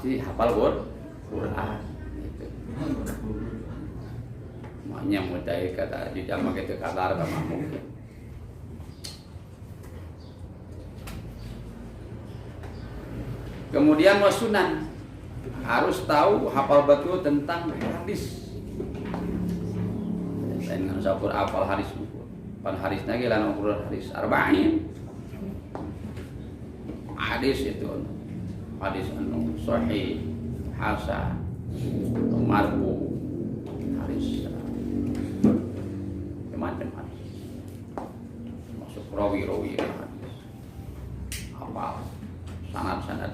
mesti hafal Quran gitu. Makanya mujtahid kata di zaman itu kadar sama mungkin. Kemudian wasunan harus tahu hafal betul tentang hadis. Lain ngan sakur hafal hadis. Pan hadisna ge lan ukur hadis arba'in. Hadis itu hadis anu sahih, hasan, marfu, hadis macam-macam. Masuk rawi-rawi hadis. Hafal sanad-sanad.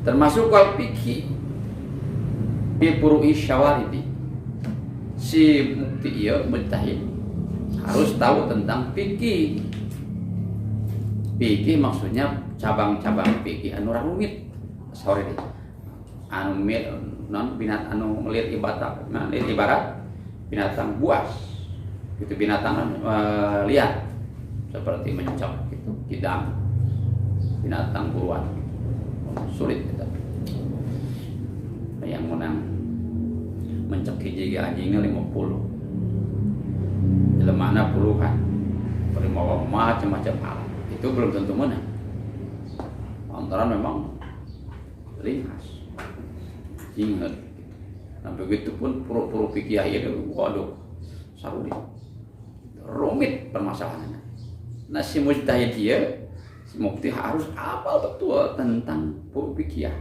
Termasuk wal fikih bi furu'i syawaridi. Si mukti ieu mujtahid harus tahu tentang fikih. Fikih maksudnya cabang-cabang fikih anu rumit. Sorry deh. Anu non binat anu melir ibarat, ibarat binatang buas. Itu binatang liar seperti mencok gitu, kidang, binatang buruan. Sulit kita. Yang menang mencek hiji anjingnya 50. Lemana puluhan. Bermawa macam-macam hal. Itu belum tentu menang. Antara memang ringas. Ingat. Nah begitu pun puru-puru fikih itu waduh sarudi. Rumit permasalahannya. Nah si mujtahid dia si mufti harus hafal betul tentang fikih.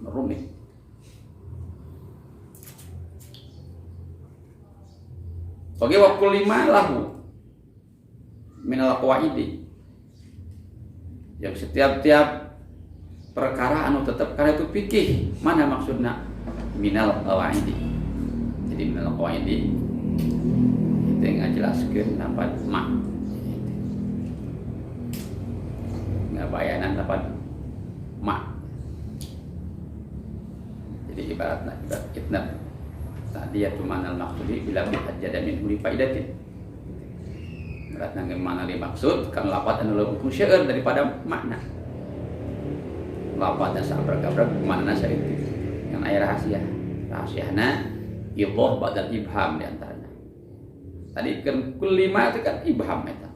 Rumit. Bagi waktu 5 lahu minal qawaidi. Yang setiap perkara anu tetap karena itu fikih. Mana maksudnya minal qawaidi. Jadi minal qawaidi itu yang ngajelaskeun dapat mak. Bayanan dapat mak. Jadi ibaratnya itnab tadi ya cuma al-maksudi bila bihajjada min huli faidatin. Ibaratnya gimana dimaksud kan lafaz anu lebih syair daripada makna. Lafaznya sabrak-abrak makna saya itu. Yang aya rahasia. Rahasiana idhah badal ibham di antaranya. Tadi kan kulima itu kan ibham eta.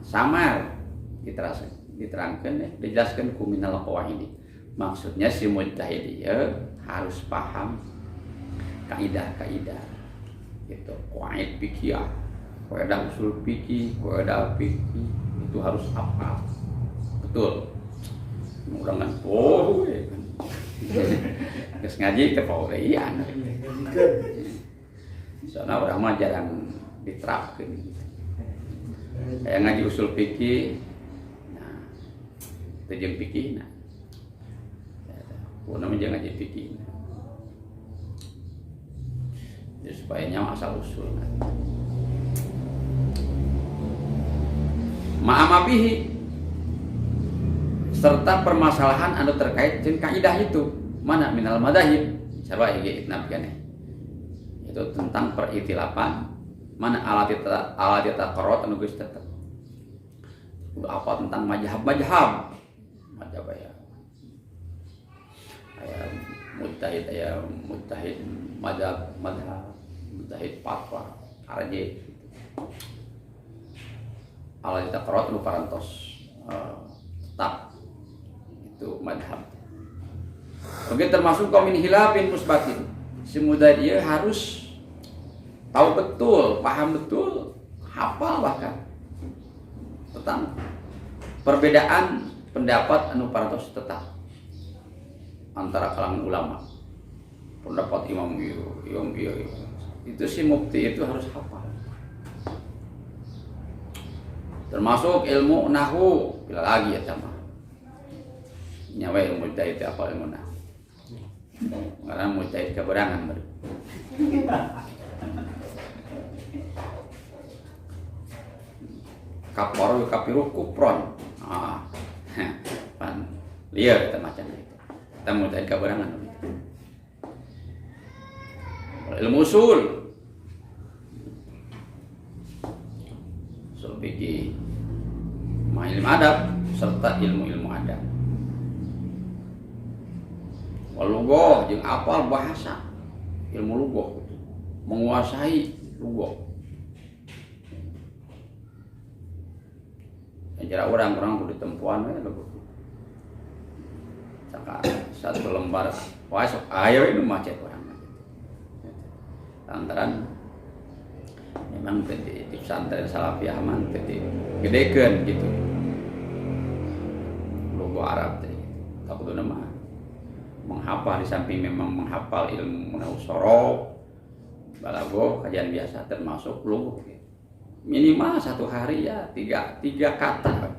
Samar diterangkan ya, dijelaskan kuminal qawaidi. Maksudnya si mujtahid dia harus paham kaidah-kaidah gitu, qawaid fikih, kaidah usul fikih, kaidah fikih itu harus hafal. Betul. Mudah-mudahan kan. Geus ngaji teh paurian. Soalnya orang mah jarang diterapkan. Kayak ngaji usul fikih jeung fikih nah. Kunaon jangan ngaji fikih. Ya supaya nyawa asal usul. Ma'amabihi serta permasalahan anu terkait jeung kaidah itu. Mana minal madzhab sarwa ieu itnab keneh. Itu tentang peritilafan mana alat taqarrut anu geus tetep. Udah apa tentang mazhab ya. Aya mujtahid mazhab, mujtahid fatwa, araje. Alat taqarrut anu parantos tetap itu mazhab. Oke, termasuk qamin hilafin musbatin. Si mujtahid dia harus tahu betul, paham betul, hafal bahkan tentang perbedaan pendapat anu parantos tetap antara kalangan ulama. Pendapat imam itu si mufti itu harus hafal. Termasuk ilmu nahwu, bila lagi ya sama. Nyawa ilmu mujtahid apa ilmu nahwu. Karena mujtahid keberangan baru. Kapiru kupron. Pan liar kita macam itu. Kita mujtahid keberangan. Ilmu usul. fikih, ilmu adab serta ilmu-ilmu adab. Lugoh jeung apal bahasa, ilmu lugoh, menguasai lugoh. Cara orang kudu tempuan we lugoh. Satu lembar wasok ayo itu macet orang. Lantaran memang di pesantren Salafiyah man tadi gedekeun gitu. Logo Arab tadi. Takut nama menghafal di samping memang menghafal ilmu nausoro balago kajian biasa termasuk logo. Minimal satu hari ya tiga kata.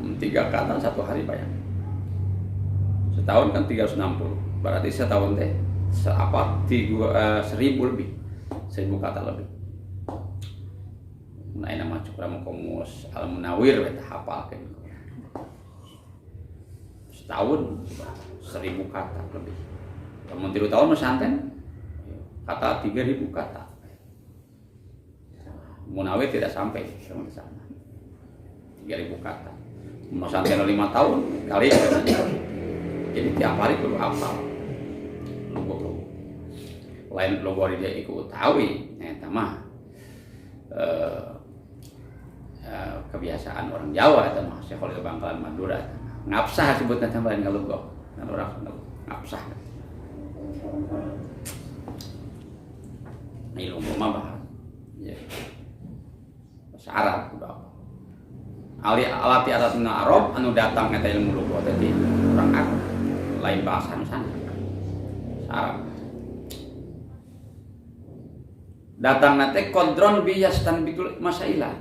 3 kata satu hari bayang. Setahun kan 360. Berarti setahun teh 1000 lebih. 1000 kata lebih. Nah, nama Cukra Mukomus Al-Munawir kita hafalkan. Setahun 1000 kata lebih. Namun 3 tahun mesanten kata 3000 kata. Munawir tidak sampai sama di sana. 3000 kata. Mesanten 5 tahun kali jadi tiap hari perlu hafal. Logo. Lain logo dia ikut tawi, eta mah kebiasaan orang Jawa eta mah sekolah ke Bangkalan Madura. Ngapsah sebutna teh lain logo. Kan orang ngapsah. Ini logo mah bah. Ya. Bahasa Arab udah apa. Alati atatuna Arab anu datang eta ilmu logo tadi orang Arab lain bahasa sana. Arab. Datang nate kodron biyastan bitul masailah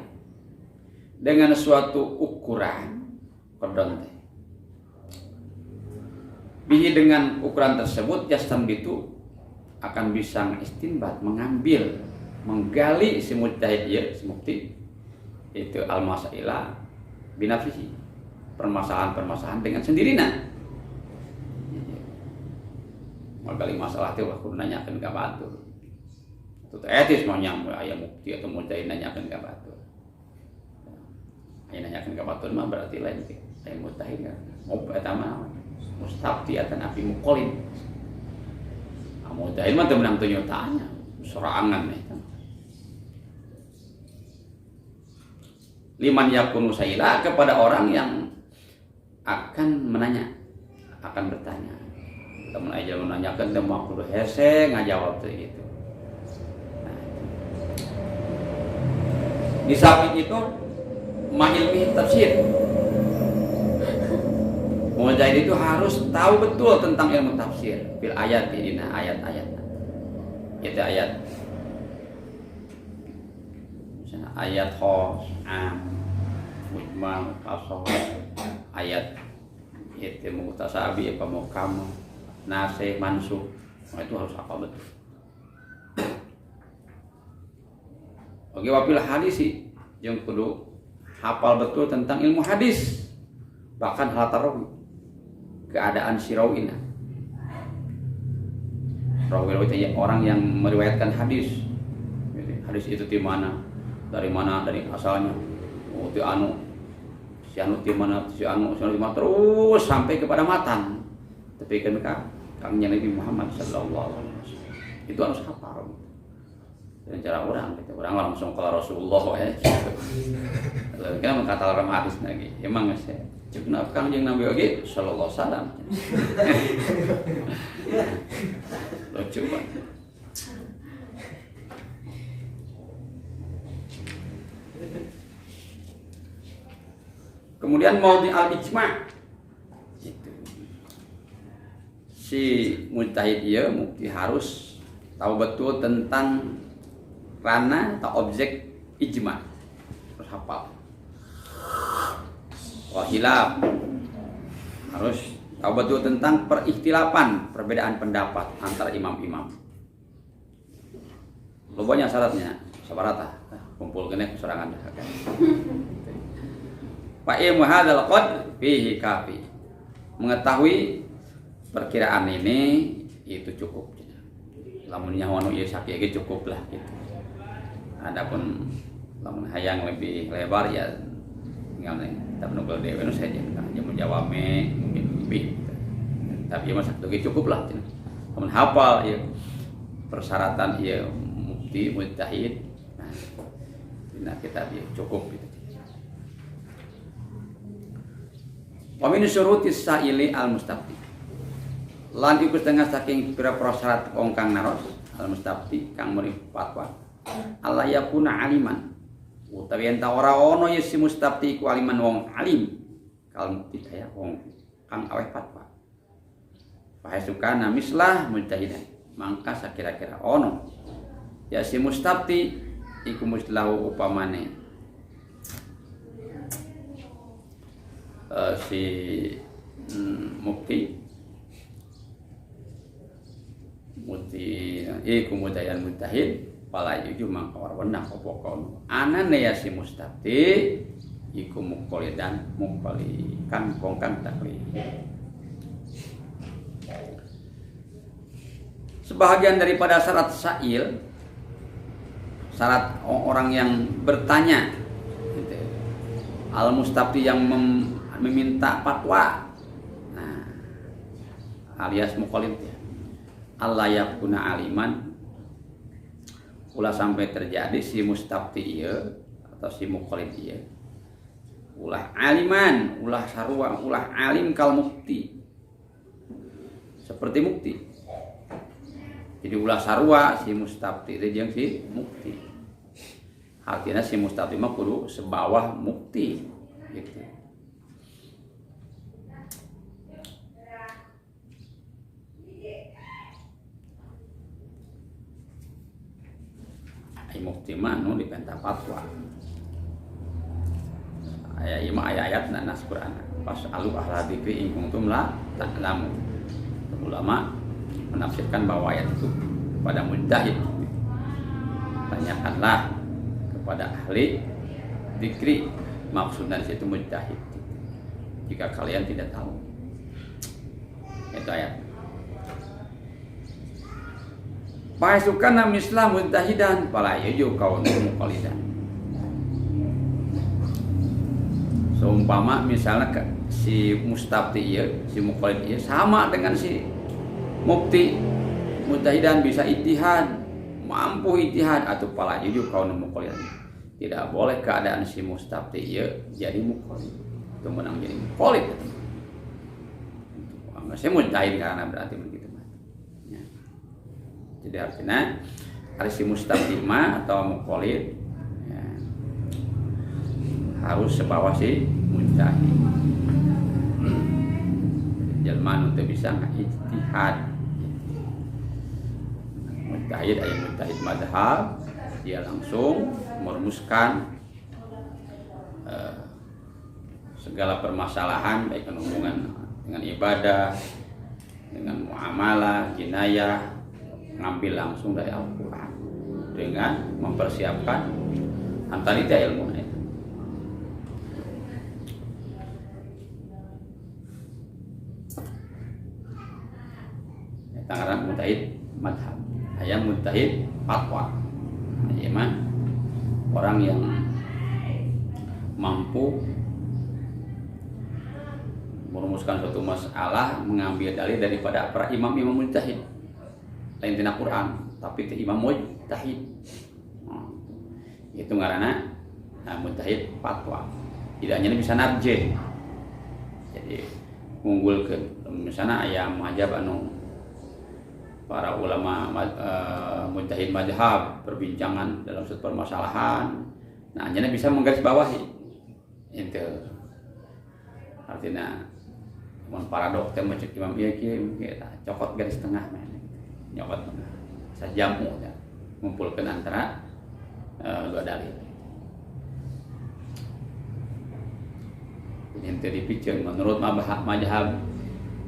dengan suatu ukuran kodron teh. Bihi dengan ukuran tersebut yastan bitu akan bisa istinbat, mengambil, menggali si mujtahid ya, si mukti itu al-masailah binafsihi, permasalahan-permasalahan dengan sendirinya. Magali masalah teh kudu nanyakeun ka batur. Itu etis mah nya aya mukti atau mujtahid nanyakeun ka batur. Aya nanyakeun ka batur mah berarti lain teh. Aya mujtahid kan. Mau eta mah mustafti atan api muqallid. Mujtahid mah teu menang teu nyotanya, sorangan eta. Liman yakunu saila kepada orang yang akan menanya, akan bertanya. Teman aja menanyakan teh mah kudu hese ngajawab teh gitu. Nah, di samping itu ilmi tafsir. Mujtahid itu harus tahu betul tentang ilmu tafsir bil ayat ini ayat-ayat. Itu ayat. Misalnya ayat khos, am, mujmal, qasas, ayat itu mutasabi apa muhkam. Nasih, mansuk, nah, itu harus hafal betul. Oke, wapil hadis sih, yang kudu hafal betul tentang ilmu hadis, bahkan latar rawi, keadaan si rawina. Rawi itu orang yang meriwayatkan hadis. Hadis itu di mana, dari asalnya, oh, di anu, si anu di mana, terus sampai kepada matan. Tapi kan kami Nabi Muhammad sallallahu alaihi wasallam itu harus hafal. Dan cara orang langsung ke Rasulullah ya. Lalu kita mengkata orang hadis lagi. Emang saya cukup kang jeung Nabi oge sallallahu alaihi wasallam. Lucu banget. Kemudian maudhi al-ijma'. Si mujtahid ieu mukti harus tahu betul tentang ranah atau objek ijma'. Harus hafal. Wa khilaf. Harus tahu betul tentang perikhtilafan, perbedaan pendapat antara imam-imam. Lobanya syaratnya sabarata. Kumpul kene sorangan dah. Fa ilmu hadzal qad fihi kafi. Mengetahui perkiraan ini itu cukup. Lamun nyawa nu ieu sakit cukup lah gitu. Adapun lamun hayang lebih lebar ya tinggal kita menunggu dewe nu saja aja menjawab mungkin lebih tapi masa itu cukup lah lamun hafal ya persyaratan ya mufti mujtahid nah kita ya cukup gitu. Wa min syurutis sa'ili al-mustafti. Lan iku setengah saking pira-pira syarat wong kang naros al-mustafti kang muni fatwa. Allah yakuna aliman. Utawi enta ora ono ya si mustafti ku aliman wong alim. Kal mufti daya wong kang aweh fatwa. Fahasukana mislah mujtahidan. Mangka sakira-kira ono ya si mustafti iku muslahu upamane si mufti iku mudayan mujtahid pala yuju mangkawar wenang apa kono anane ya si mustafti iku muqallidan muqallikan kongkang taklid. Sebahagian daripada syarat sa'il, syarat orang yang bertanya gitu. Al-mustafti yang meminta fatwa, nah, alias muqallid ya. Allah yakuna aliman, ulah sampai terjadi si mustafti ieu atau si muqallid ieu ulah aliman, ulah sarua, ulah alim kal mufti, seperti mufti. Jadi ulah sarua si mustafti itu jeung si mufti. Artinya si mustafti mah kudu sebawah mufti gitu. Ai mufti mah nu dipenta fatwa. Aya ieu mah ayat nas Quran. Pas alu ahla dzikri in kuntum la ta'lamun. Ulama menafsirkan bahwa ayat itu kepada mujtahid. Tanyakanlah kepada ahli dzikri, maksudnya di situ mujtahid. Jika kalian tidak tahu. Itu ayat. Pasukan mislah mujtahidan pala yuju kaun muqallidan. Seumpama misalnya si mustafti ieu, si muqallid ieu sama dengan si mufti mujtahidan bisa ijtihad, mampu ijtihad atau pala yuju kaun muqallid. Tidak boleh keadaan si mustafti ieu jadi muqallid. Itu menang jadi muqallid. Masih mujtahid karena berarti begitu. Ya. Jadi artinya hari si mustafti mah atau muqallid ya, harus sebawah si mujtahid. Jelmaan untuk bisa ijtihad. Mujtahid aya mujtahid mazhab, dia langsung merumuskan segala permasalahan baik hubungan dengan ibadah, dengan muamalah, jinayah, ngambil langsung dari Al-Qur'an dengan mempersiapkan antarita ilmu itu. Tangaran mujtahid madhab, ayam mujtahid fatwa. Iya mah orang yang mampu merumuskan suatu masalah, mengambil dalil daripada para imam-imam mujtahid. Lain tina Quran, tapi itu imam mujtahid. Itu ngaranna mujtahid fatwa. Tidak hanya bisa narjih. Jadi mengunggulkeun misalnya aya mazhab anu para ulama mujtahid mazhab perbincangan dalam suatu permasalahan. Nah, hanya bisa menggarisbawahi itu. Artinya para dokter macam imam ieu kita cokot garis tengah nyokot sajamu ya, ngumpulkeun antara dua dalil. Ente dipikeun menurut mazhab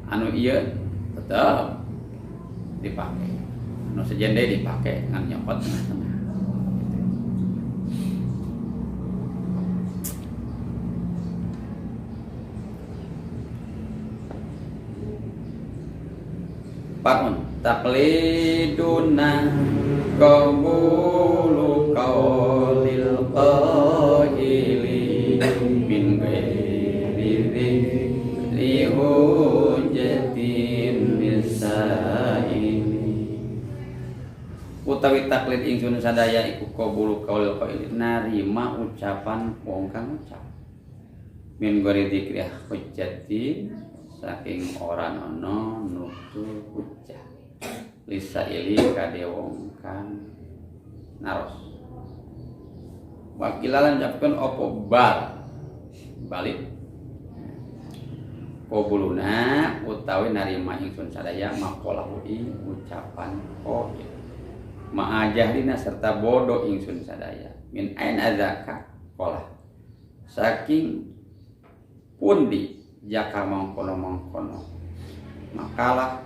anu ieu tetap dipakai, anu sejende dipakai dengan nyokot tengah-tengah. Pakun takliduna qabulu qaulil utawi taklid ingsun sadaya iku qabulu qaulil qail narima ucapan wong kang ngucap min gori dzikrih hujjati saking ora ana nutur hujjah lisaili kade wong kang naros wakilalan japkeun apa balik qabuluna utawi narima ingsun sadaya maqalahu ucapan qail ma'ajahlina serta bodoh ingsun sadaya min aina zaka qala saking pundi jaka mangkono makalah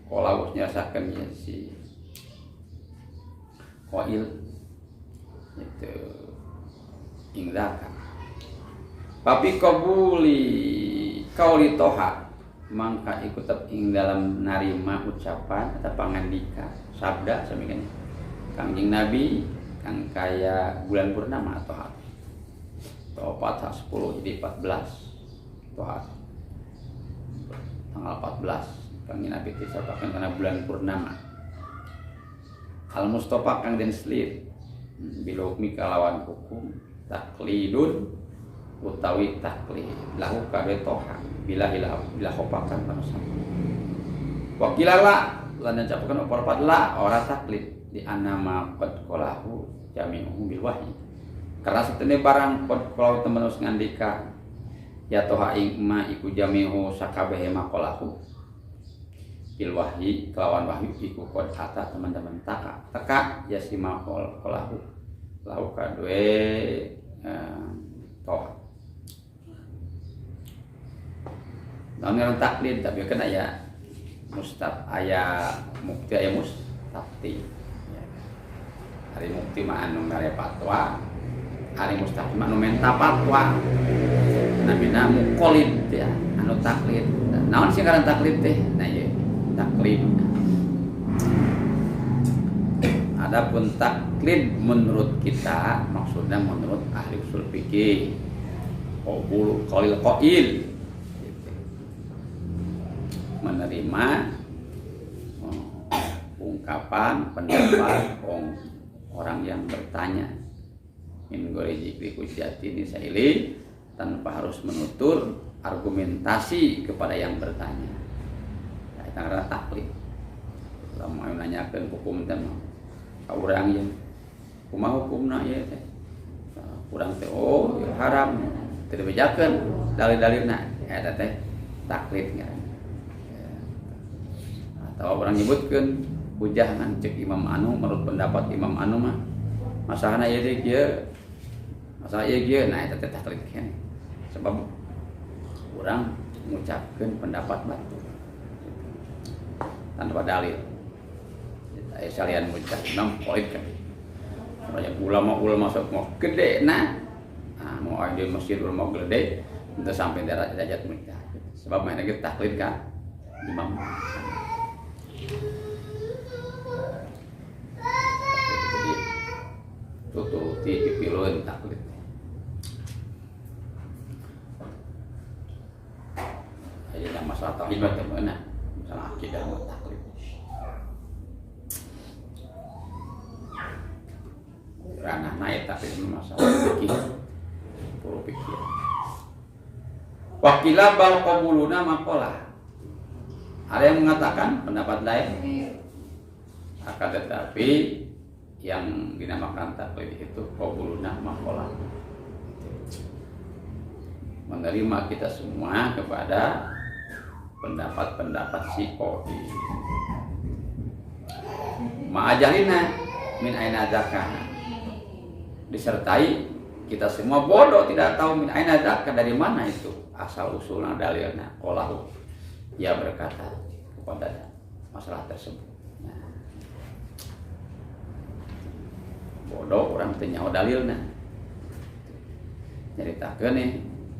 qala wis nyasakeun ya si qail itu ing zaka tapi qabuli qauli toha mangka ikut ing dalam narima ucapan atau pangandika sabda samikan kangjeng Nabi kang kaya bulan purnama atau Tohat 10 jadi 14 Tohat tanggal 14 kangjeng Nabi disapakan karena bulan purnama al Mustafa kang den selir bilukmi kalawan hukum taklidun utawi taklid lahu kabe toha bila khopakan manusia wakilala lan capakan opor la ora taklid di anama qad qalahu jami'uhu bil wahyi karena setene barang qad qalahu temen wis ngandika ya toha ing ma iku jami'u sakabehe maqalahu bil wahyi kelawan wahyu iku qad ata teman-teman teka ya si maqalahu lahu kadwe toha namun taklid tapi kena ya mustaf aya mukti aya mustafti ya. Hari mukti mah anu ngare fatwa hari mustafti mah anu menta fatwa namina muqallid ya anu taklid naon sih ngaran taklid teh nah ya taklid adapun taklid menurut kita maksudnya menurut ahli usul fikih qabul qaulil qail menerima ungkapan pendapat orang yang bertanya min gori dzikri hujjati nisaili tanpa harus menutur argumentasi kepada yang bertanya ya itu adalah taklid kalau mau nanyakan hukum teh urang yang kumaha hukumna ieu teh urang teh oh ya haram teu bejakeun dalil-dalilna eta teh taklid ngaran atau orang nyebutkan hujah cek Imam Anu menurut pendapat Imam Anu mah masalahna ieu teh kieu masalah ieu kieu nah eta teh taklid kan sebab orang mengucapkan pendapat batu tanpa dalil aya salian ngucap enam poin kan banyak ulama sok mau gede nah mau ada masjid mau gede untuk sampai derajat mereka sebab mainnya kita taklid kan Imam jadi tututi dipiluin taklid jadi masalah tauhid bagaimana masalah akidah mau taklid ranah naik tapi masalah fikih perlu pikir wakilah bal qabuluna maqalah ada yang mengatakan pendapat lain akan tetapi yang dinamakan taklid itu qabuluna maqalah menerima kita semua kepada pendapat-pendapat si qadi ma'ajalina min aina zakana disertai kita semua bodoh tidak tahu min aina zakah dari mana itu asal usulnya dalilnya qalahu ia berkata kepada masalah tersebut nah, bodoh orang teu nyaho dalilna nyaritakeun nih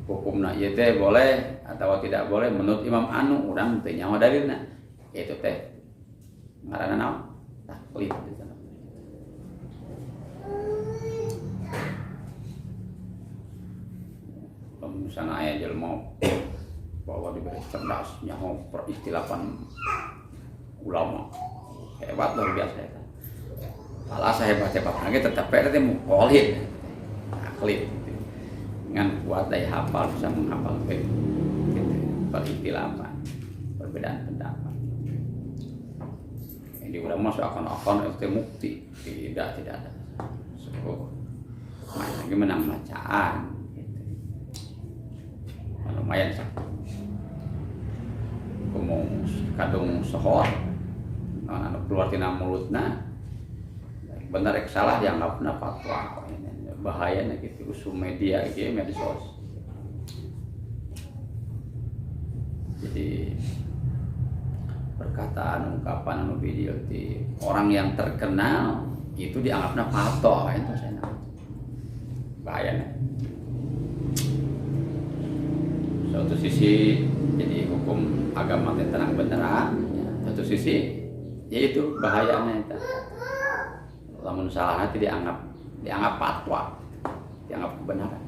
hukumna ieu teh boleh atau tidak boleh menurut Imam Anu urang teu nyaho dalilna itu teh ngaranna naon taklid misalnya ayah jelma bahwa diberi cerdas nyaho peristilahan ulama hebat luar biasa ya. Pala sehebat-hebat lagi tetap itu mukolid, aklid, dengan kuat daya hafal bisa menghafal gitu, perikhtilafan, perbedaan pendapat. Ini udah masuk akon-akon itu mukti, tidak ada. So, lagi menang bacaan, gitu. Lumayan sih. Ngomong kadung sohor, anu keluar tina mulutna. Benar ek salah dianggapna fatwa, bahayanya gitu usul media gitu, medsos. Jadi perkataan ungkapan anu video di orang yang terkenal itu dianggapna fatwa itu saya bahayanya. Satu sisi jadi hukum agama tenang beneran, ya. Satu sisi yaitu bahayanya itu. Lamun salah nanti dianggap fatwa, dianggap kebenaran.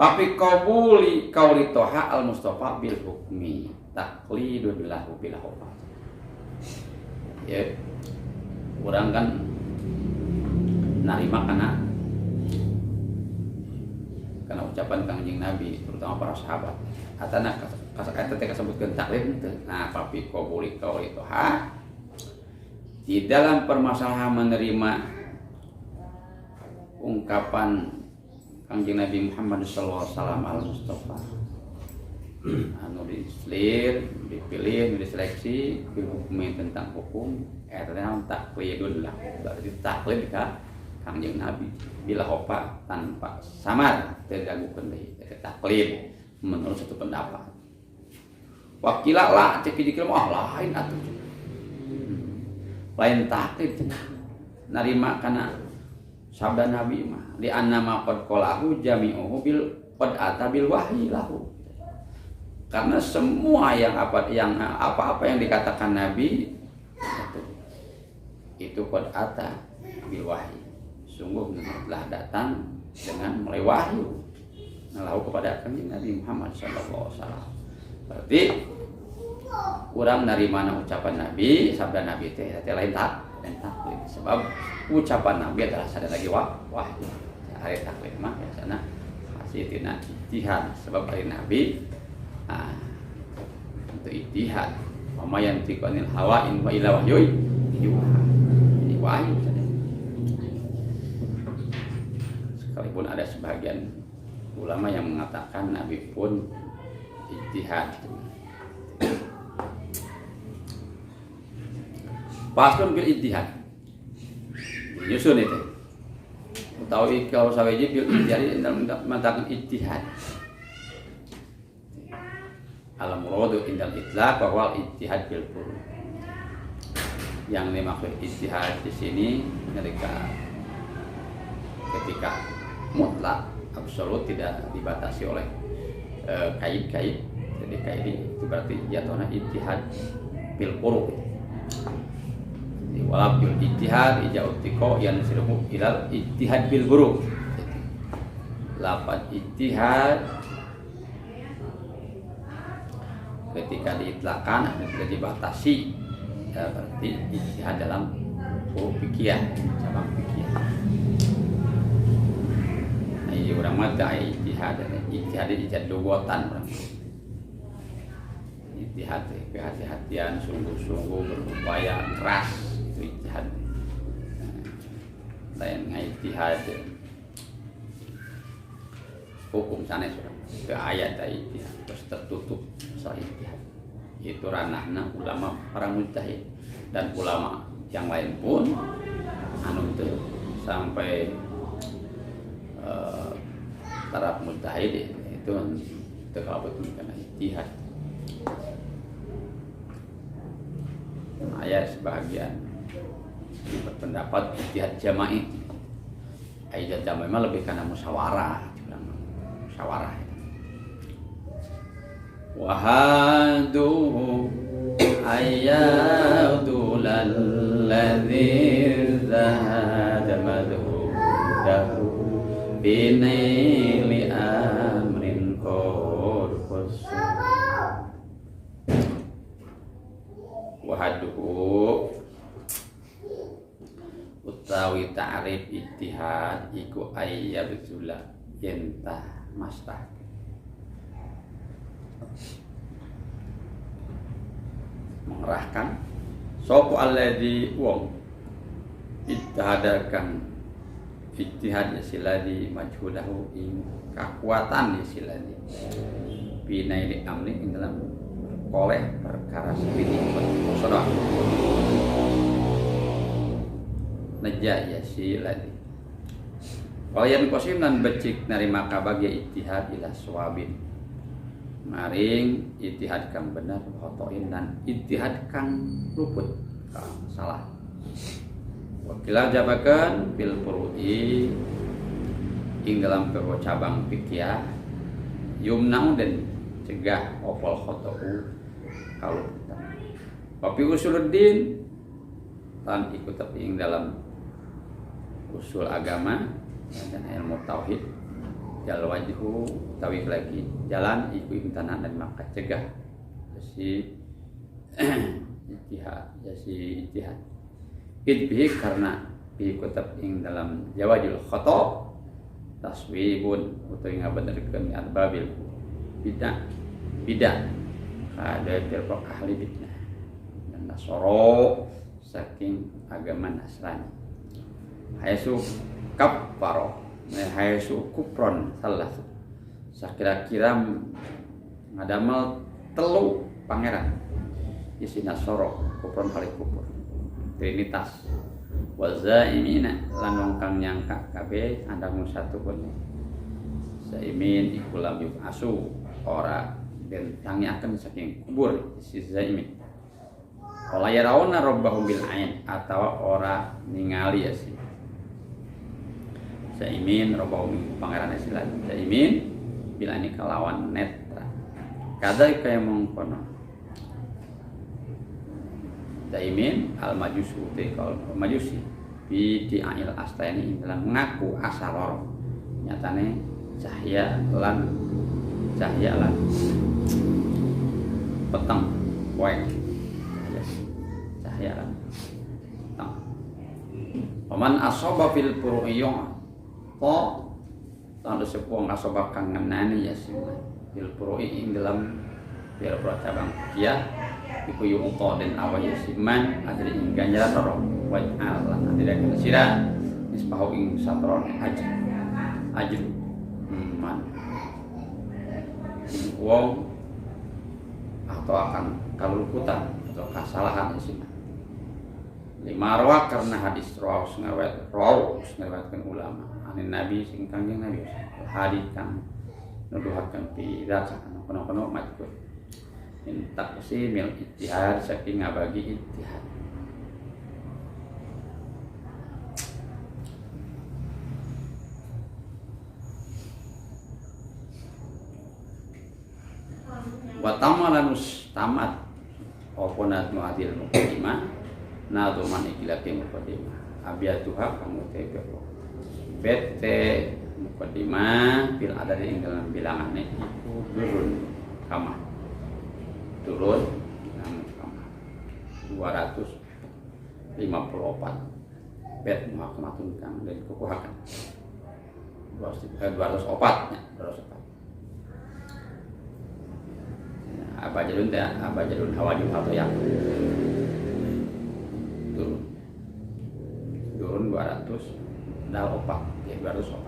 Tapi qauli toha al Mustafa bil hukmi taqlidun lahu bil hukm. Ya, orang kan narima karena ucapan Kangjeng Nabi, terutama para sahabat. Atana kata sebutkan taklid itu. Nah, tapi qauli toha di dalam permasalahan menerima ungkapan Kangjeng Nabi Muhammad sallallahu alaihi wasallam al-Mustafa anu dipilih, diseleksi hukum tentang hukum erna taklidun lah, berarti taklid ka Kangjeng Nabi bila hopa tanpa samar terganggukeun deui taklid menurut satu pendapat. Wakila lah cek dikira lain atuh. Lain taklid narima kana sabda Nabi mah di annama qad qalahu jami'uhu bil qad atabil wahyi lahu. Karena semua yang apa-apa yang dikatakan Nabi itu qad ata bil wahyi. Sungguh telah datang dengan mulai wahyu lahu kepada Kanjeng Nabi Muhammad sallallahu alaihi wasallam. Berarti kurang narimana ucapan Nabi, sabda Nabi teh lain taklid. Sebab ucapan Nabi adalah sadar lagi wahyu. Hari taklid mah biasanya hasil tina ijtihad. Sebab hari Nabi untuk ijtihad. Wa may yantiqu anil hawa in wa ila wahyu yuha. Ini wahyu saja. Sekalipun ada sebagian ulama yang mengatakan Nabi pun ijtihad. Paslon bil ijtihad. Nyusun itu. Utawi kalau saweji bil ijtihad dalam mengatakan ijtihad. Al-muradu indal itlaq bahwa ijtihad bil furu'. Yang dimaksud ijtihad di sini ketika mutlak absolut tidak dibatasi oleh kait-kait. Jadi kait itu berarti jatuhnya ijtihad bil furu'. Walab bil ijtihad ijautiko yang siruhu ilal ijtihad bil buru. Lapan ijtihad ketika diitlakan tidak dibatasi, ya berarti ijtihad dalam fikih, cabang fikih. Nah, ini orang mata ijtihad dogotan orang. Ijtihad kehati-hatian, sungguh-sungguh berupaya keras. Ijtihad lain ijtihad hukum sanes ke ayat ijtihad terus tertutup soal ijtihad itu ranahna ulama para mujtahid dan ulama yang lain pun anu itu sampai taraf mujtahid itu terkabut karena ijtihad. Ayat sebagian berpendapat ijtihad jama'i. Ijtihad jama'i mah lebih karena musyawarah, musyawarah. Wa haduhu ayyadul ladzi zahada madhudahu binaili amrin qad syubhaduhu utawi ta'rif ijtihad iku ayyabzula yentah mastah mengerahkan sapa alladzi wong ijtihadakan ijtihad siladi majhudahu ing kekuatan siladi binaili amri ing dalam oleh perkara sepiti sedang najah ya siladi walayan qasim lan becik narima kabagi ijtihad ila suwabin maring ijtihad kang bener khotoin dan ijtihad kang luput kang salah wakilah jabakan bil furu'i ing dalam perkara cabang fikih yumna'u dan cegah opol khoto'u kalau kita tapi usuluddin lan ikut tapi ing dalam usul agama dan ilmu tauhid jal wajhu tawif lagi jalan iku imtanan dan maka cegah si ijtihad idbih karena bikutab ing dalam jawajul khoto taswibun utawi ngabenerkeun arbabil bidah ada firqah ahli bidah dan nasoro saking agama Nasrani haitsu kaffaro haitsu kufron salah sakira-kira ngadamel telu pangeran isi nasoro kufron kali kufur trinitas wazaimina lan wong kang nyangka kabeh andang satu pun zaimin iku lam yubasu ora den tangiaken saking kubur si zaimin wala yarawna rabbahum bil ain atawa ora ningali ya si zaimin rabbahum pangeran silat zaimin bil ain kalawan netra kadai kaya mongkono Daimin al-majusu tekal majusi bidi'il astani dalam mengaku asaror nyatane cahya lan peteng wae cahya lan peteng paman asaba fil furu'iyong to tanda sepuang asaba kang ngenani ya fil furu'i ing dalam pira-pira cabang ya iku yuqta den awal siman adri ing ganjaran ro waj'al lan adri kena sira isbahu ing satron ajr man wong atau akan kaluluputan atau kesalahan siman lima rawa karena hadis rawu ngawetkeun ulama anin nabi sing kanjeng nabi hadis kang nuduhaken pira kana kono-kono majkur taksi mil ijtihad saking ngabagi ijtihad wa tamalanus tamat oponat muadil muqaddimah naduman ikilake muqaddimah abiyatuha kamu tebero bete muqaddimah bil adadi ing dalam bilangane iku durun kamah turun 254 bet muhakamatun kang dan kukuhakan 204 nya 204 abajadun hawajun atau yang turun 200 dal opat ya 204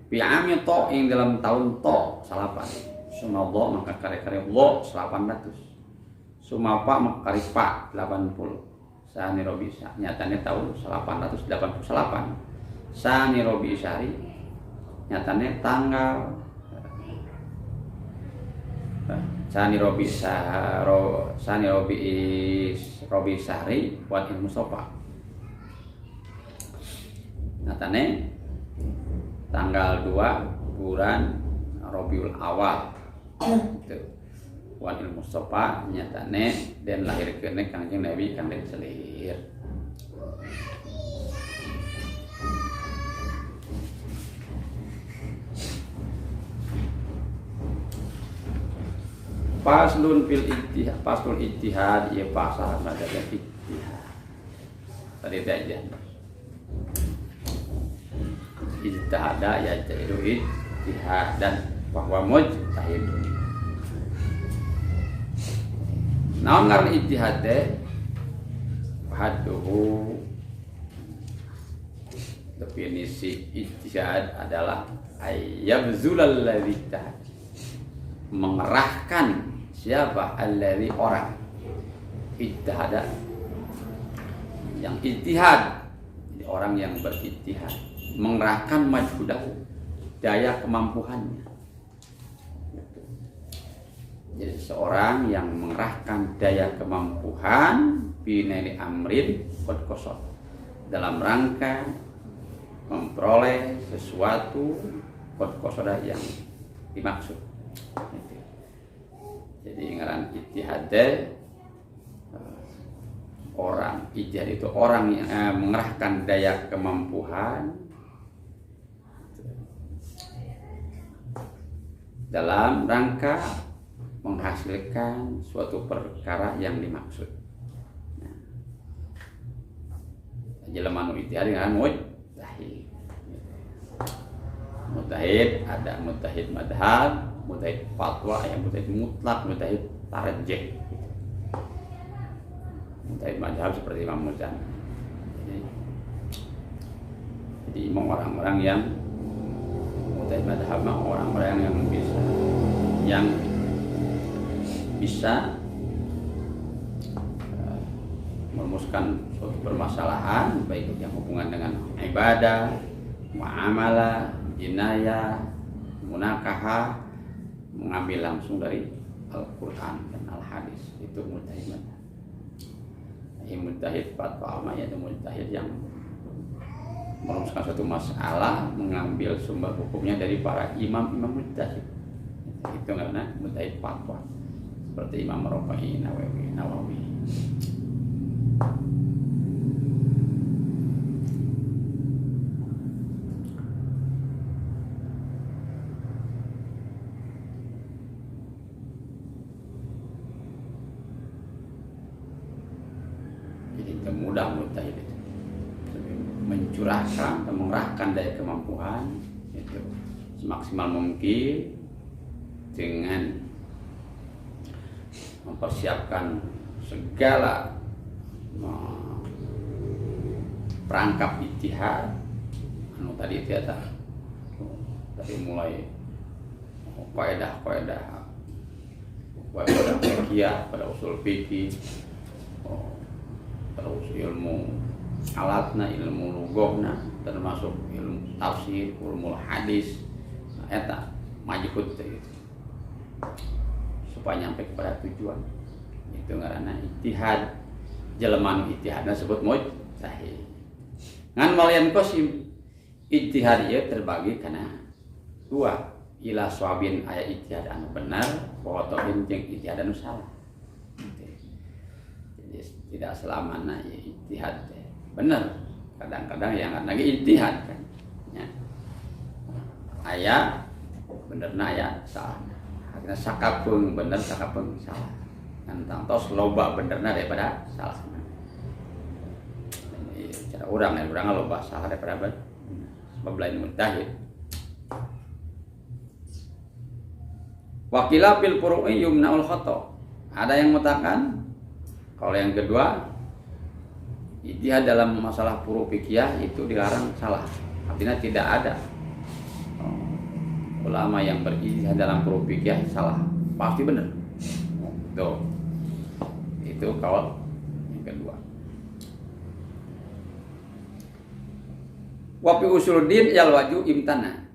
bi'ami to ing dalam tahun to salapan Sumallah maka karya-karya Allah 800 Sumapa maka karya Pak 80 Sani Robi nyatanya tahun 888 Sani Robi Syari nyatanya tanggal Sani Robi Syari buat ilmu sopa nyatanya tanggal 2 bulan Rabiul Awal itu wan ilmu sopa nyatane dan lahir kene kanjeng Nabi kan den selir Faslun fil ijtihad, faslul ijtihad ya pasal madzhab ijtihad. Tadi aja. Ijtihada ya itu ijtihad dan bahwa mujtahidun. Naon ngaran ijtihad teh? Haduhu definisi ijtihad adalah ayyabzulal ladzi ijtahad, mengerahkan siapa alladzi orang ijtihada yang ijtihad, jadi orang yang berijtihad mengerahkan majhudahu daya kemampuannya. Jadi seorang yang mengerahkan daya kemampuan binari amrin qad qasad dalam rangka memperoleh sesuatu qad qasada yang dimaksud. Jadi ngaran ijtihad orang ijtihad itu orang yang mengerahkan daya kemampuan dalam rangka menghasilkan suatu perkara yang dimaksud. Nah, jelema nu ijtihad dengan mujtahid. Mujtahid ada mujtahid madhab, mujtahid fatwa, yang mujtahid mutlak, mujtahid tarjih. Mujtahid madhab seperti Imam Muzani. Jadi orang-orang yang mujtahid madhab, orang-orang yang bisa merumuskan suatu permasalahan baik yang hubungan dengan ibadah, muamalah, jinayah, munakahah, mengambil langsung dari Al-Quran dan Al-Hadis. Itu mujtahid. Mujtahid fatwa yaitu mujtahid yang merumuskan suatu masalah, mengambil sumber hukumnya dari para imam-imam mujtahid. Itu karena mujtahid fatwa seperti Imam Rafi'i, Nawawi. Jadi itu mudah mujtahid itu mencurahkan dan mengerahkan daya kemampuan itu semaksimal mungkin dengan mempersiapkan segala perangkap ijtihad anu tadi tiada dari mulai kaidah fikih pada usul fikih, terus ilmu alatna, ilmu lughahna, termasuk ilmu tafsir, ilmu hadis, eta majhud itu supaya nyampe kepada tujuan. Itu ngaranna ijtihad. Jelema nu ijtihadna disebut mujtahid. Ngan malian qasim ijtihad ieu terbagi kana dua, ila shawabin aya ijtihad anu benar, wa tawin jeung ijtihad anu salah. Jadi tidak selamanya ijtihad benar. Kadang-kadang yang lagi ijtihad kan. Ya. Aya benerna aya salah. Akhirnya sakapeung bener, sakapeung salah. Kan tos loba benerna daripada salah. Ini cara urang loba salah daripada bener. Sebab lain mujtahid. Wakila fil furu'i yumna'ul khata'. Ada yang mengatakan kalau yang kedua ijtihad dalam masalah furu' fikih itu dilarang salah. Artinya tidak ada ulama yang berijtihad dalam furu' fikih salah, pasti benar. Tuh. Itu kaul yang kedua. Wa fi usuluddin yal waju imtana.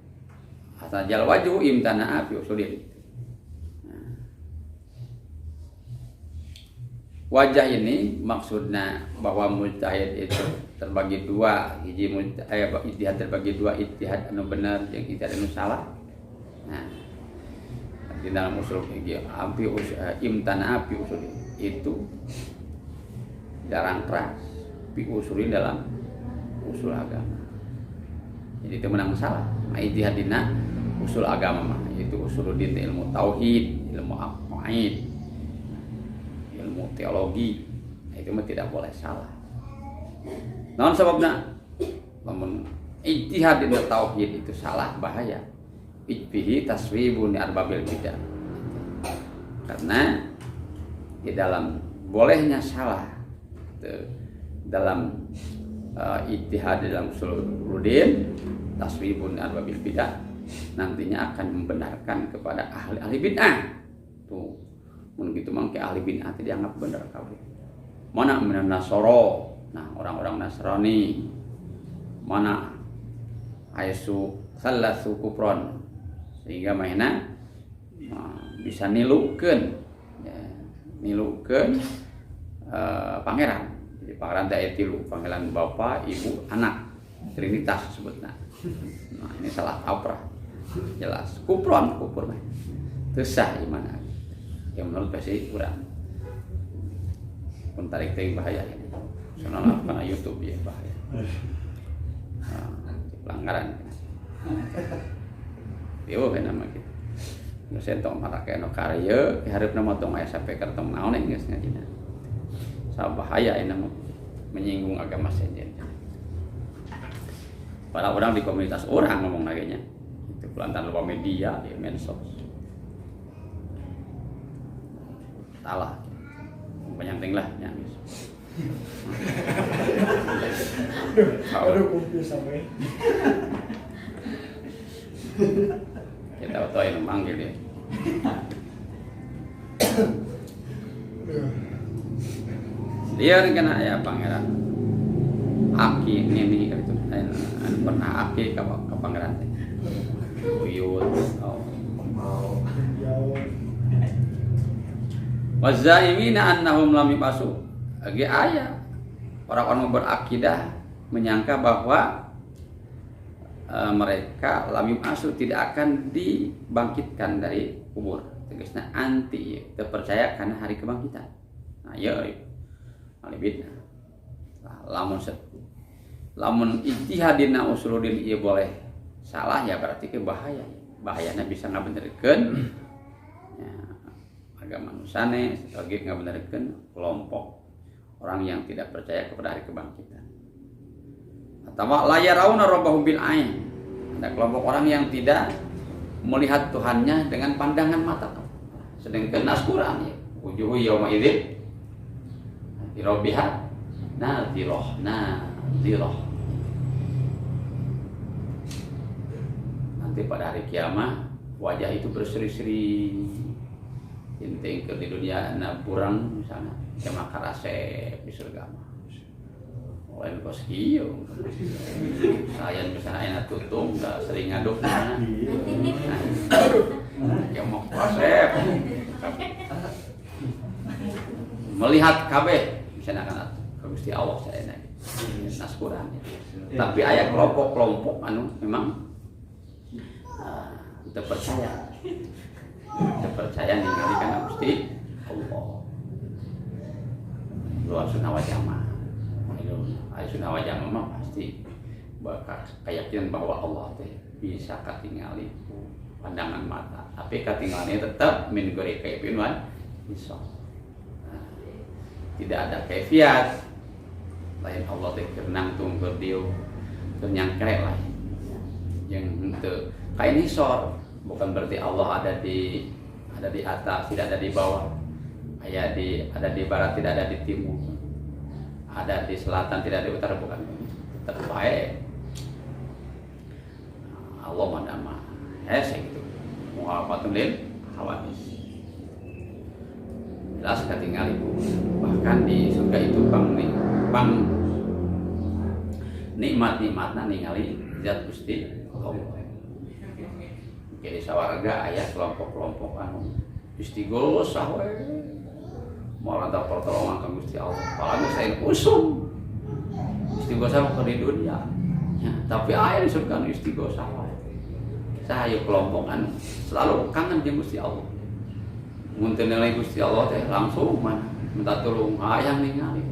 Asal jal waju imtana fi usuluddin. Wajah ini maksudnya bahwa mujtahid itu terbagi dua, ijtihad terbagi dua, ijtihad anu benar yang ijtihad anu salah. Nah, di dalam usul fikih imtana fi usul itu jarang keras fi usulin dalam usul agama. Jadi itu menang salah. Nah, ijtihad dina usul agama mah itu usuluddin ilmu tauhid, ilmu aqaid, ilmu teologi. Itu mah tidak boleh salah. Naon sababna? Lamun ijtihad di tauhid itu salah bahaya. Ijbihi taswibun arbabil bidah. Karena di dalam bolehnya salah dalam ijtihad dalam usuluddin taswibun arbabil bidah nantinya akan membenarkan kepada ahli bid'ah. Tuh, mun gitu mah ke ahli bid'ah teh dianggap benar kabeh. Mana minan Nasoro, nah orang-orang Nasrani. Mana aisu salasu kufron, sehingga mainna bisa nilukeun ya, nilukeun pangeran. Jadi pangeran teh aya tilu, pangeran Bapa, Ibu, Anak. Trinitas disebutna. Nah, ini salah kaprah. Jelas kufur mah. Teu sah iman. Yang menurut versi urang. Pun tarik teuing bahaya ini. Soalna kana YouTube ya bahaya. Pelanggaran. Yo kana mah kitu. Geus entong marake anu karya, hareupna mah tong aya sampai kertong naon geus ngajina. Sabahaya ini menyinggung agama sejen. Para orang di komunitas orang ngomong lagi nya. Itu pelantar lupa media di medsos. Salah. Penyanting lah nyangis. Aduh kumpul sampai. Kita tahu yang memanggil dia. Dia kena ya pangeran. Aki ini itu pernah aki ke pangeran. Uyut. Wazaimina annahum lam yubasu. Lagi ayat orang-orang berakidah menyangka bahwa mereka lam yubasu tidak akan dibangkitkan dari kubur. Tegasnya anti, terpercaya karena hari kebangkitan. Nah, ya alibidna. Lamun ijtihadina usuluddin ieu boleh salah ya berarti ke bahaya. Bahayana bisa ngabenerkeun ya, agama nusane lagi ngabenerkeun kelompok orang yang tidak percaya kepada hari kebangkitan. Atau la yarawna rabbahum bil ain. Ada kelompok orang yang tidak melihat Tuhannya dengan pandangan mata. Sedangkan Al-Qur'an ya, wujuhu yauma idzin rabbiha nadhirah. Nanti pada hari kiamat wajah itu berseri-seri. Inting ke di dunia na kurang misalnya kema karasep di surga mah. Lain kos kieu. Saya misalnya enak tutung da sering ngaduk nah. Ya mau karasep. Melihat kabeh misalnya kan Gusti Allah saya nanya. Nasquran. Tapi aya kelompok-kelompok anu memang terpercaya ningali kana Gusti Allah. Luar sunnah wal jamaah. Ahli sunnah wal jamaah mah pasti bakal keyakinan bahwa Allah teh bisa katingali pandangan mata. Tapi katinggalannya tetap min ghairi kaifin wan bisa. Tidak ada kaifiat. Lain Allah teh keur nangtung keur dieu keur nyangkrek lain. Yang henteu kain hisor bukan berarti Allah ada di atas, tidak ada di bawah. Ada di barat, tidak ada di timur. Ada di selatan, tidak ada di utara, bukan. Terbaik. Allah madama. Gitu. Muhafatun lil hawadis. Jelas ketinggalan ibu. Bahkan di surga itu bang nikmat-nikmatna ningali zat Gusti Allah. Jadi sawarga aya kelompok-kelompok anu istighosah we. Moal ada pertolongan ka Gusti Allah. Paling saya usum. Istighosah mah di dunia. Ya, tapi aya di surga istighosah we. Sahayu kelompok anu selalu kangen jeung Gusti Allah. Mun teu ningali Gusti Allah teh langsung minta tulung hayang ningali.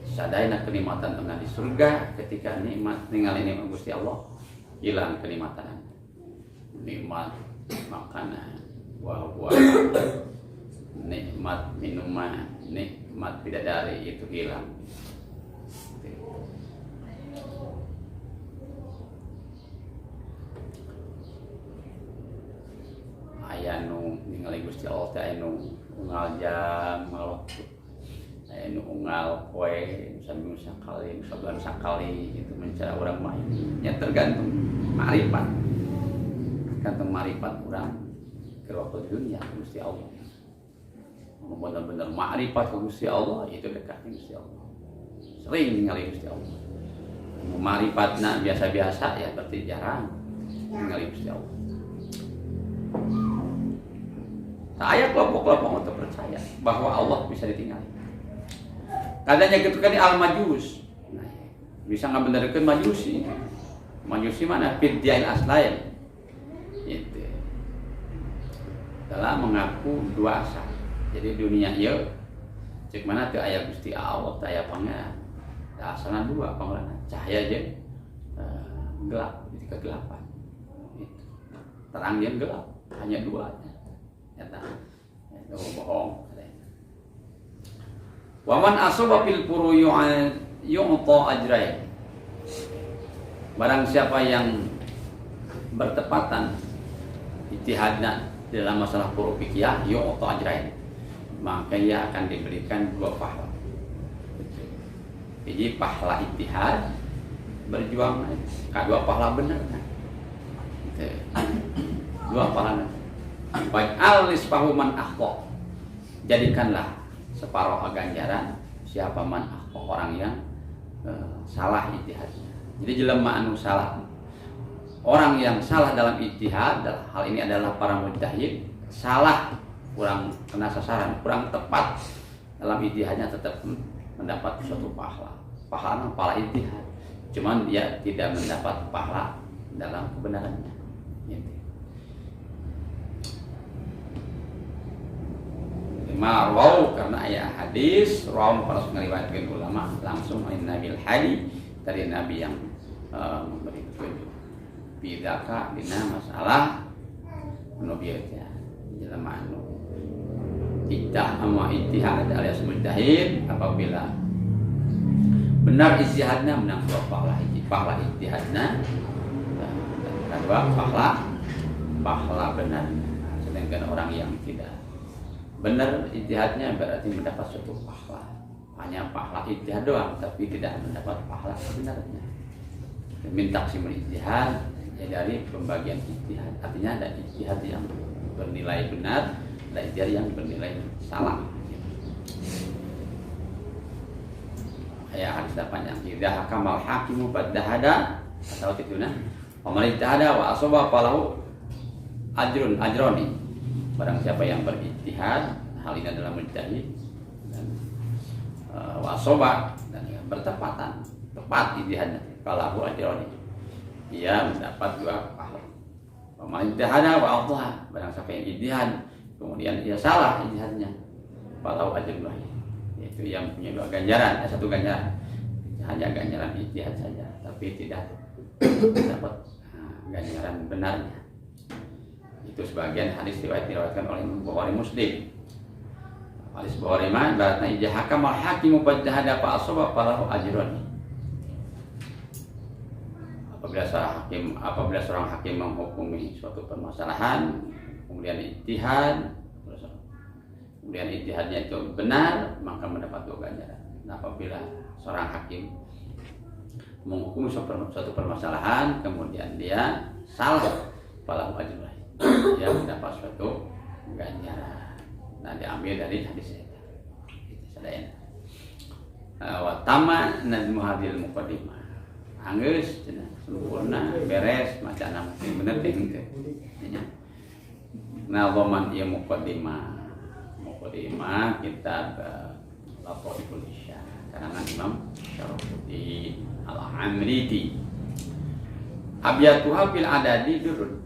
Sadayana kenikmatan tengah di surga ketika nikmat ningali nikmat Gusti Allah hilang kenikmatan. nikmat makanan, buah-buahan, nikmat minuman, nikmat bidadari itu hilang. Aya nu ningali Gusti Allah teh aya nu unggal jam malok. Aya nu unggal poe sambil sakali, sabulan sakali itu mencara urang mah. Nya tergantung ma'rifat. Tergantung ma'rifat urang ke waktu dunia Gusti Allah. Mun bener-bener ma'rifat ke Gusti Allah itu dekat dengan Gusti Allah. Sering ningali Gusti Allah. Ma'rifatna biasa-biasa ya berarti jarang ningali Gusti Allah. Saya kelompok-kelompok untuk percaya bahwa Allah bisa ditinggali. Katanya gitu kan di al-majus. Nah, bisa ngabenerkeun majusi. Majusi mana? Fidyail aslain. Itu. Dalam mengaku dua asa. Jadi dunia ieu cek mana teu aya Gusti Allah, teu aya pangeran. Asalna dua pangeran. Cahaya jeung gelap, jadi kegelapan. Itu. Terang jeung gelap, hanya dua. Nyata itu bohong. Waman asaba fil furu yu'ta ajrain. Barang siapa yang bertepatan ijtihadna dalam masalah furu fikih yu'ta ajrain, maka ia akan diberikan dua pahala. Jadi pahala ijtihad berjuang, kedua pahala benar. Dua pahala. Baik al-nisfahu man akhta. Jadikanlah separuh ganjaran siapa man akhta, orang yang salah ijtihadnya. Jadi jelema anu salah. Orang yang salah dalam ijtihad, hal ini adalah para mujtahid, salah, kurang kena sasaran, kurang tepat dalam ijtihadnya, tetap mendapat suatu pahala. Pahala ijtihad. Cuman dia tidak mendapat pahala dalam kebenarannya. Gitu. Marwau karena ayat hadis rawi para ngariwayatkeun ulama langsung dari Nabi al-Hadi dari Nabi yang memberi petunjuk bidaka dina masalah nubiatnya jelema anu ijtihad alias mujtahid apabila benar ijtihadna menang pahala ijtihadna dan kedua pahala benar. Sedangkan orang yang tidak benar ijtihadnya berarti mendapat suatu pahala, hanya pahala ijtihad doang tapi tidak mendapat pahala sebenarnya. Minta simul ijtihad ya dari pembagian ijtihad, artinya ada ijtihad yang bernilai benar, ada ijtihad yang bernilai salah. Ya hadis panjang. Idza hakamal hakimu badahada atau tituna wa man ijtahada wa asaba falahu ajroni. Barang siapa yang berijtihad, hal ini adalah mujtahid dan wasoba dan bertepatan, tepat ijtihadnya. Kalau ajroni, dia mendapat dua pahala. Man ijtahada wa Allah, barang siapa yang ijtihad kemudian dia salah ijtihadnya, falahu ajrun, yaitu yang punya dua ganjaran, satu ganjaran, hanya ganjaran ijtihad saja, tapi tidak dapat ganjaran benarnya. Itu sebagian hadis diriwayatkan oleh Bukhari Muslim. Hadis Bukhari mah baratna idza hakama hakimu fajtahada fa asaba falahu ajrun. Apabila seorang hakim menghukumi suatu permasalahan, kemudian ijtihad, kemudian ijtihadnya itu benar, maka mendapat dua ganjaran. Nah, apabila seorang hakim menghukumi suatu permasalahan, kemudian dia salah, falahu ajrun. Dia mendapat suatu ganjaran. Nah, diambil dari hadis itu. Itu sadaya. Wa tamma nazmu hadil muqaddimah. Anggeus cenah sempurna beres macana bener teh gitu. Nya. Nah, waman ieu muqaddimah. Muqaddimah kitab Lataiful Isyan karangan Imam Syarafuddin Al-Amriti. Abiyatuha fil adadi durun.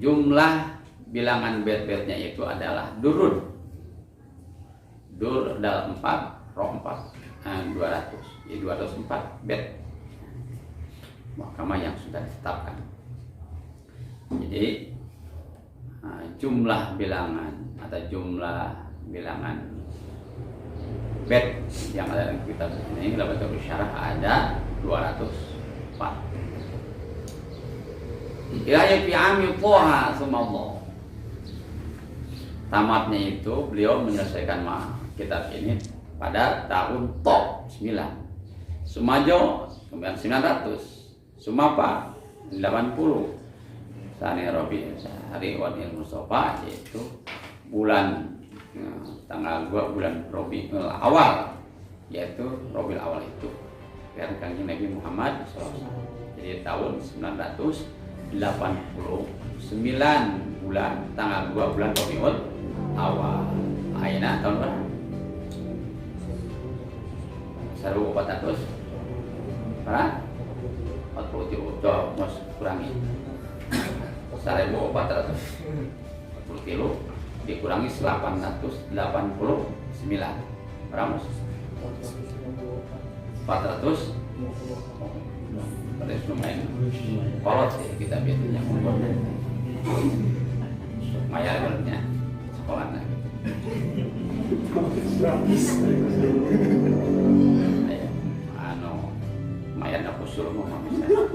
Jumlah bilangan bait-baitnya itu adalah durun. Dur dalam 4, roh 4, 200. Jadi 204 bait. mahkamah yang sudah ditetapkan. Jadi jumlah bilangan atau jumlah bilangan bed yang ada dalam kitab ini dalam bentuk syarah ada 204. Ilahnya fi ami Thaha sumallah. Tamatnya itu beliau menyelesaikan kitab ini pada tahun Tha 9. Sumajo kemudian 900. Sumapa 80. Sani Rabi hari Wadil Mustafa yaitu bulan tanggal 2 bulan Rabiul Awal, yaitu Rabiul Awal itu yang Kanjeng Nabi Muhammad SAW. Jadi tahun 989 bulan tanggal 2 bulan Rabiul Awal. Ayeuna tahun berapa? 1400 berapa? 40 coba mus kurangi 1440 dikurangi 889 berapa mus? 400 berarti lumayan kolot ya kita biasanya lumayan berarti sekolahnya Gratis. lumayan aku suruh mau misalnya